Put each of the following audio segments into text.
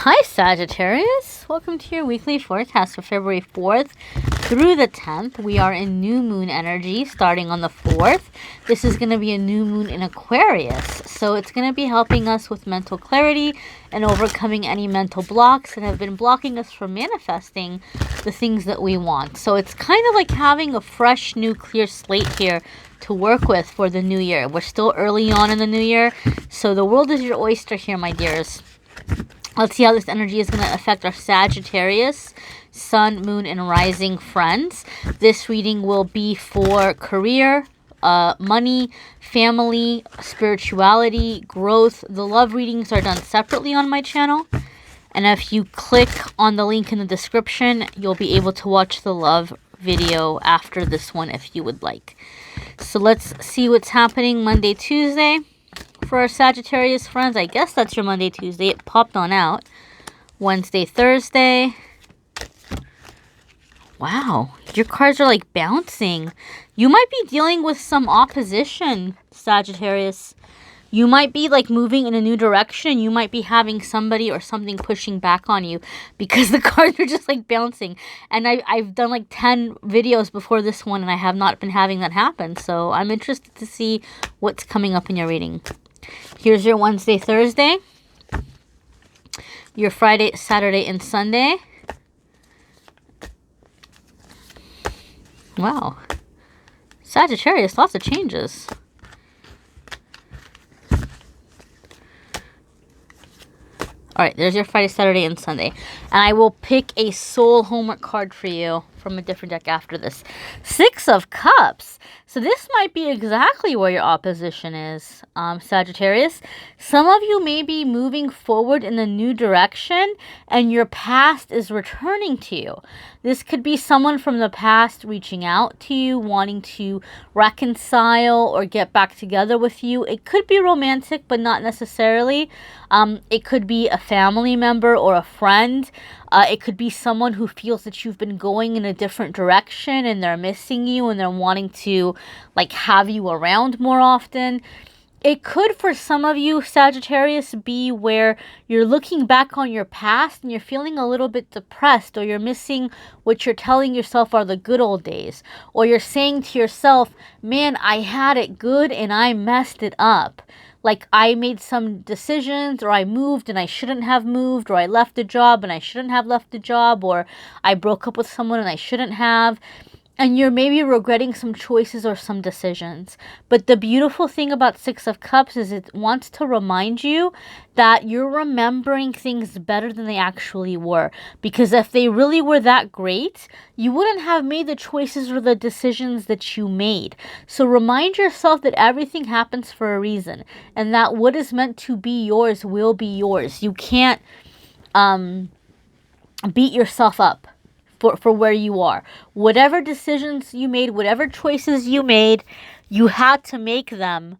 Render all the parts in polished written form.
Hi Sagittarius, welcome to your weekly forecast for February 4th through the 10th. We are in new moon energy starting on the 4th. This is going to be a new moon in Aquarius, so it's going to be helping us with mental clarity and overcoming any mental blocks that have been blocking us from manifesting the things that we want. So it's kind of like having a fresh, new, clear slate here to work with for the new year. We're still early on in the new year, so the world is your oyster here, my dears. Let's see how this energy is going to affect our Sagittarius, Sun, Moon, and Rising friends. This reading will be for career, money, family, spirituality, growth. The love readings are done separately on my channel. And if you click on the link in the description, you'll be able to watch the love video after this one if you would like. So let's see what's happening Monday, Tuesday. For our Sagittarius friends, I guess that's your Monday, Tuesday. It popped on out. Wednesday, Thursday. Wow, your cards are like bouncing. You might be dealing with some opposition, Sagittarius. You might be like moving in a new direction. You might be having somebody or something pushing back on you because the cards are just like bouncing. And I've done like 10 videos before this one and I have not been having that happen. So I'm interested to see what's coming up in your reading. Here's your Wednesday, Thursday, your Friday, Saturday, and Sunday. Wow. Sagittarius, lots of changes. All right, there's your Friday, Saturday, and Sunday. And I will pick a soul homework card for you from a different deck after this. Six of Cups. So this might be exactly where your opposition is, Sagittarius. Some of you may be moving forward in a new direction and your past is returning to you. This could be someone from the past reaching out to you, wanting to reconcile or get back together with you. It could be romantic, but not necessarily. It could be a family member or a friend. It could be someone who feels that you've been going in a different direction and they're missing you and they're wanting to like have you around more often. It could, for some of you, Sagittarius, be where you're looking back on your past and you're feeling a little bit depressed, or you're missing what you're telling yourself are the good old days. Or you're saying to yourself, man, I had it good and I messed it up. Like I made some decisions, or I moved and I shouldn't have moved, or I left a job and I shouldn't have left a job, or I broke up with someone and I shouldn't have. And you're maybe regretting some choices or some decisions. But the beautiful thing about Six of Cups is it wants to remind you that you're remembering things better than they actually were. Because if they really were that great, you wouldn't have made the choices or the decisions that you made. So remind yourself that everything happens for a reason. And that what is meant to be yours will be yours. You can't beat yourself up for where you are. Whatever decisions you made, whatever choices you made, you had to make them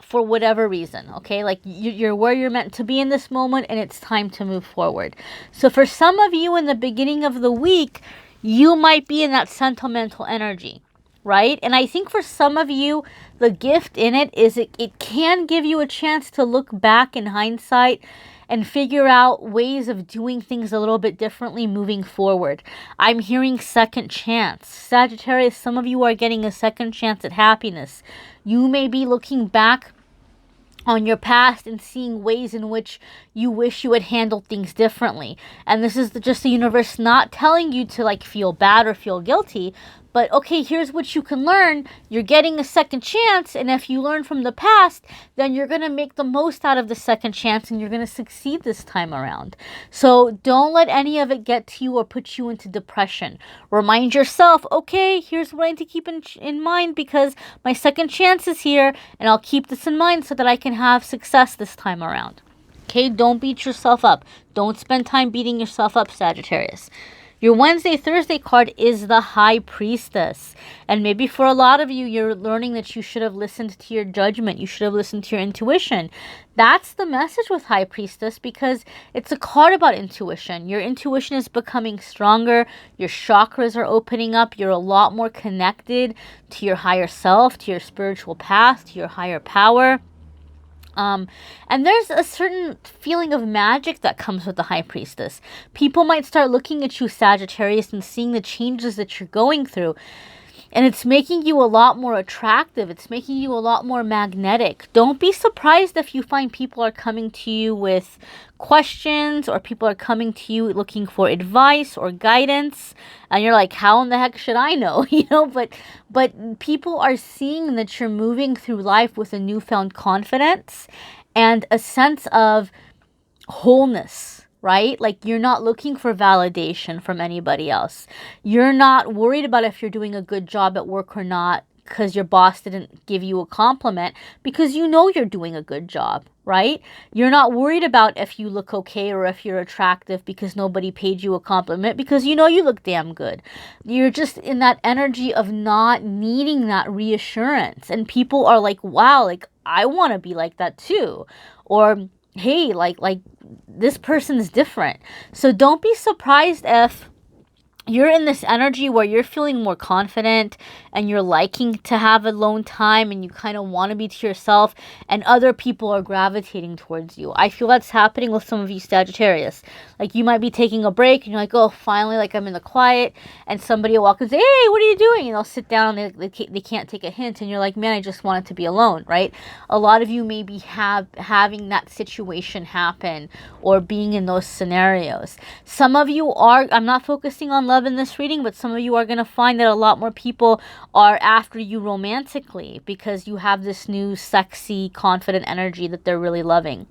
for whatever reason, okay? Like you're where you're meant to be in this moment and it's time to move forward. So for some of you in the beginning of the week, you might be in that sentimental energy, right? And I think for some of you, the gift in it is it can give you a chance to look back in hindsight and figure out ways of doing things a little bit differently moving forward. I'm hearing second chance. Sagittarius, some of you are getting a second chance at happiness. You may be looking back on your past and seeing ways in which you wish you had handled things differently. And this is just the universe not telling you to like feel bad or feel guilty, but okay, here's what you can learn. You're getting a second chance, and if you learn from the past, then you're going to make the most out of the second chance and you're going to succeed this time around. So don't let any of it get to you or put you into depression. Remind yourself, okay, here's what I need to keep in mind because my second chance is here, and I'll keep this in mind so that I can have success this time around. Okay, don't beat yourself up. Don't spend time beating yourself up, Sagittarius. Your Wednesday, Thursday card is the High Priestess. And maybe for a lot of you, you're learning that you should have listened to your judgment. You should have listened to your intuition. That's the message with High Priestess because it's a card about intuition. Your intuition is becoming stronger. Your chakras are opening up. You're a lot more connected to your higher self, to your spiritual path, to your higher power. And there's a certain feeling of magic that comes with the High Priestess. People might start looking at you, Sagittarius, and seeing the changes that you're going through. And it's making you a lot more attractive. It's making you a lot more magnetic. Don't be surprised if you find people are coming to you with questions, or people are coming to you looking for advice or guidance. And you're like, how in the heck should I know? But people are seeing that you're moving through life with a newfound confidence and a sense of wholeness. Right? Like, you're not looking for validation from anybody else. You're not worried about if you're doing a good job at work or not because your boss didn't give you a compliment, because you know you're doing a good job, right? You're not worried about if you look okay or if you're attractive because nobody paid you a compliment, because you know you look damn good. You're just in that energy of not needing that reassurance. And people are like, wow, like, I want to be like that too. Or, hey, like this person's different. So don't be surprised if you're in this energy where you're feeling more confident and you're liking to have alone time and you kind of want to be to yourself, and other people are gravitating towards you. I feel that's happening with some of you, Sagittarius. Like, you might be taking a break and you're like, oh, finally, like, I'm in the quiet, and somebody will walk and say, hey, what are you doing? And they'll sit down and they can't take a hint, and you're like, man, I just wanted to be alone, right? A lot of you may be having that situation happen or being in those scenarios. Some of you are, I'm not focusing on love in this reading, but some of you are going to find that a lot more people are after you romantically because you have this new sexy, confident energy that they're really loving.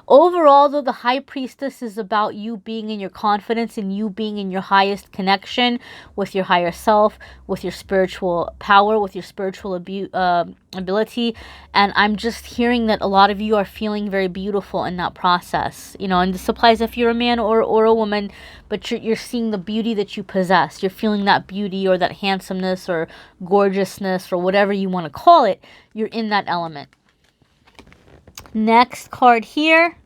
Overall, though, the High Priestess is about you being in your confidence and you being in your highest connection with your higher self, with your spiritual power, with your spiritual ability. And I'm just hearing that a lot of you are feeling very beautiful in that process. You know, and this applies if you're a man or a woman, but you're seeing the beauty that you possess. You're feeling that beauty or that handsomeness or gorgeousness or whatever you want to call it. You're in that element. Next card here.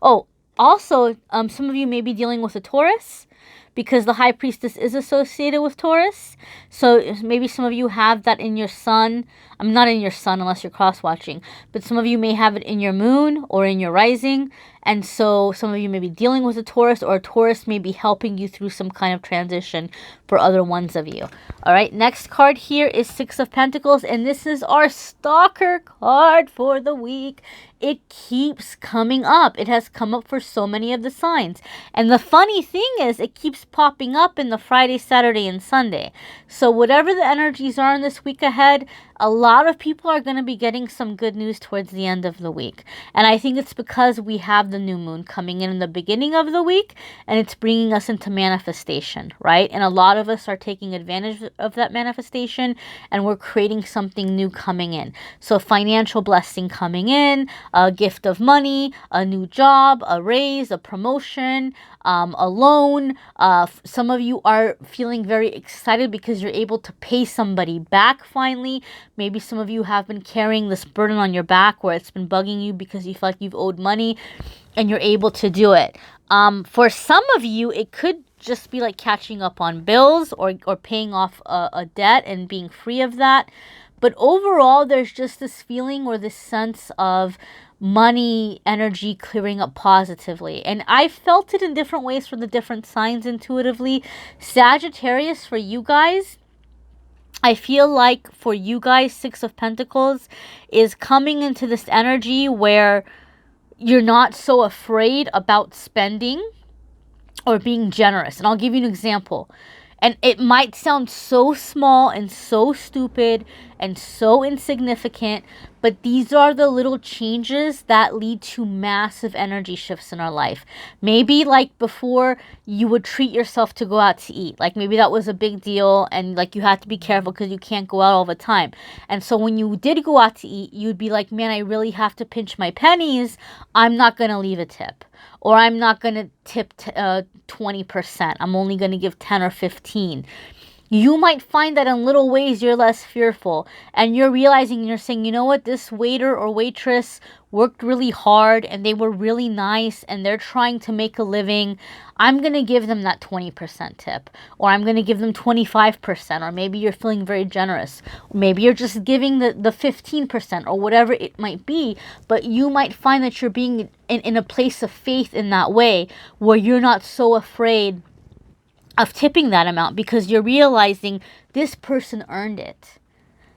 Oh, also, some of you may be dealing with a Taurus, because the High Priestess is associated with Taurus. So maybe some of you have that in your sun. I'm not in your sun unless you're cross-watching, but some of you may have it in your moon or in your rising. And so some of you may be dealing with a Taurus, or a Taurus may be helping you through some kind of transition for other ones of you. All right, next card here is Six of Pentacles, and this is our stalker card for the week. It keeps coming up. It has come up for so many of the signs. And the funny thing is, it keeps popping up in the Friday, Saturday, and Sunday. So whatever the energies are in this week ahead, a lot of people are going to be getting some good news towards the end of the week. And I think it's because we have the new moon coming in the beginning of the week, and it's bringing us into manifestation, right? And a lot of us are taking advantage of that manifestation, and we're creating something new coming in. So financial blessing coming in, a gift of money, a new job, a raise, a promotion, a loan. Some of you are feeling very excited because you're able to pay somebody back finally. Maybe some of you have been carrying this burden on your back where it's been bugging you because you feel like you've owed money, and you're able to do it. For some of you, it could just be like catching up on bills or paying off a debt and being free of that. But overall, there's just this feeling or this sense of money energy clearing up positively. And I felt it in different ways for the different signs intuitively. Sagittarius, for you guys, I feel like for you guys, Six of Pentacles is coming into this energy where you're not so afraid about spending or being generous. And I'll give you an example. And it might sound so small and so stupid and so insignificant, but these are the little changes that lead to massive energy shifts in our life. Maybe like before, you would treat yourself to go out to eat. Like maybe that was a big deal, and like you had to be careful because you can't go out all the time. And so when you did go out to eat, you'd be like, man, I really have to pinch my pennies. I'm not going to leave a tip. Or I'm not going to tip 20%. I'm only going to give 10 or 15. You might find that in little ways you're less fearful, and you're realizing, you're saying, you know what, this waiter or waitress worked really hard and they were really nice and they're trying to make a living. I'm going to give them that 20% tip, or I'm going to give them 25%, or maybe you're feeling very generous. Maybe you're just giving the 15% or whatever it might be, but you might find that you're being in a place of faith in that way, where you're not so afraid of tipping that amount, because you're realizing this person earned it.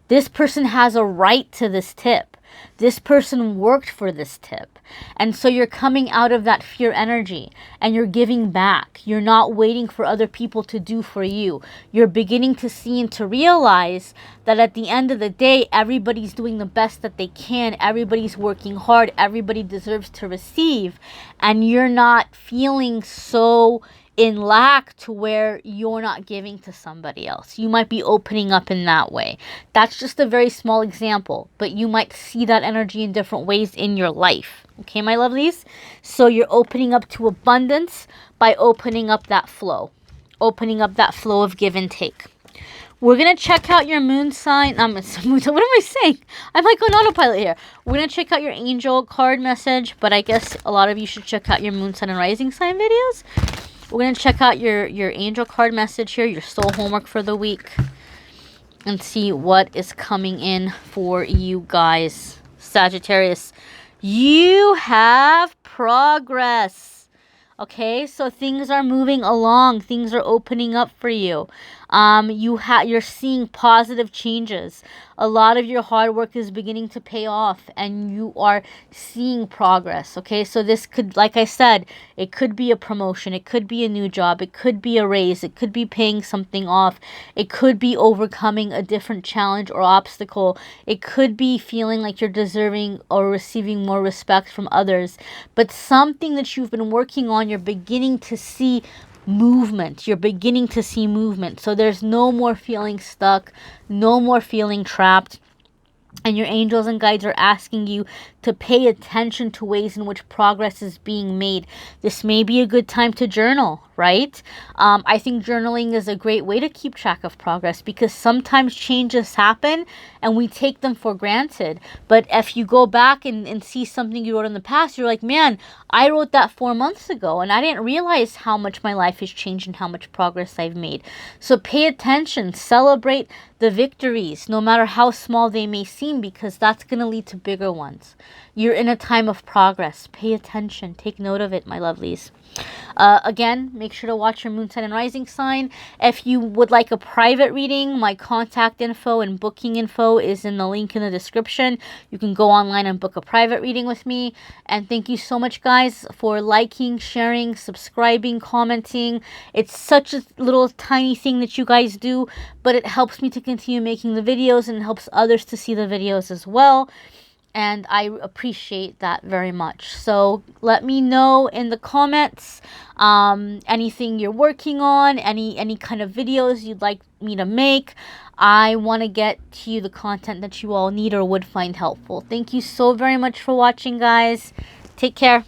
This person has a right to this tip. This person worked for this tip. And so you're coming out of that fear energy and you're giving back. You're not waiting for other people to do for you. You're beginning to see and to realize that at the end of the day, everybody's doing the best that they can. Everybody's working hard. Everybody deserves to receive. And you're not feeling so in lack to where you're not giving to somebody else. You might be opening up in that way. That's just a very small example, but you might see that energy in different ways in your life. Okay, my lovelies? So you're opening up to abundance by opening up that flow. Opening up that flow of give and take. We're going to check out your moon sign. What am I saying? I'm like on autopilot here. We're going to check out your angel card message, but I guess a lot of you should check out your moon sign and rising sign videos. We're going to check out your angel card message here, your soul homework for the week, and see what is coming in for you guys. Sagittarius, you have progress. Okay, so things are moving along. Things are opening up for you. You're seeing positive changes. A lot of your hard work is beginning to pay off, and you are seeing progress. Okay, so this could, like I said, it could be a promotion. It could be a new job. It could be a raise. It could be paying something off. It could be overcoming a different challenge or obstacle. It could be feeling like you're deserving or receiving more respect from others. But something that you've been working on, you're beginning to see movement. You're beginning to see movement. So there's no more feeling stuck, no more feeling trapped. And your angels and guides are asking you to pay attention to ways in which progress is being made. This may be a good time to journal, right? I think journaling is a great way to keep track of progress, because sometimes changes happen and we take them for granted. But if you go back and see something you wrote in the past, you're like, man, I wrote that 4 months ago and I didn't realize how much my life has changed and how much progress I've made. So pay attention, celebrate the victories, no matter how small they may seem, because that's going to lead to bigger ones. You're in a time of progress. Pay attention. Take note of it, my lovelies. Again, make sure to watch your moon sign and rising sign. If you would like a private reading, my contact info and booking info is in the link in the description. You can go online and book a private reading with me. And thank you so much, guys, for liking, sharing, subscribing, commenting. It's such a little tiny thing that you guys do, but it helps me to continue making the videos and helps others to see the videos as well. And I appreciate that very much. So let me know in the comments anything you're working on, any kind of videos you'd like me to make. I want to get to you the content that you all need or would find helpful. Thank you so very much for watching, guys. Take care.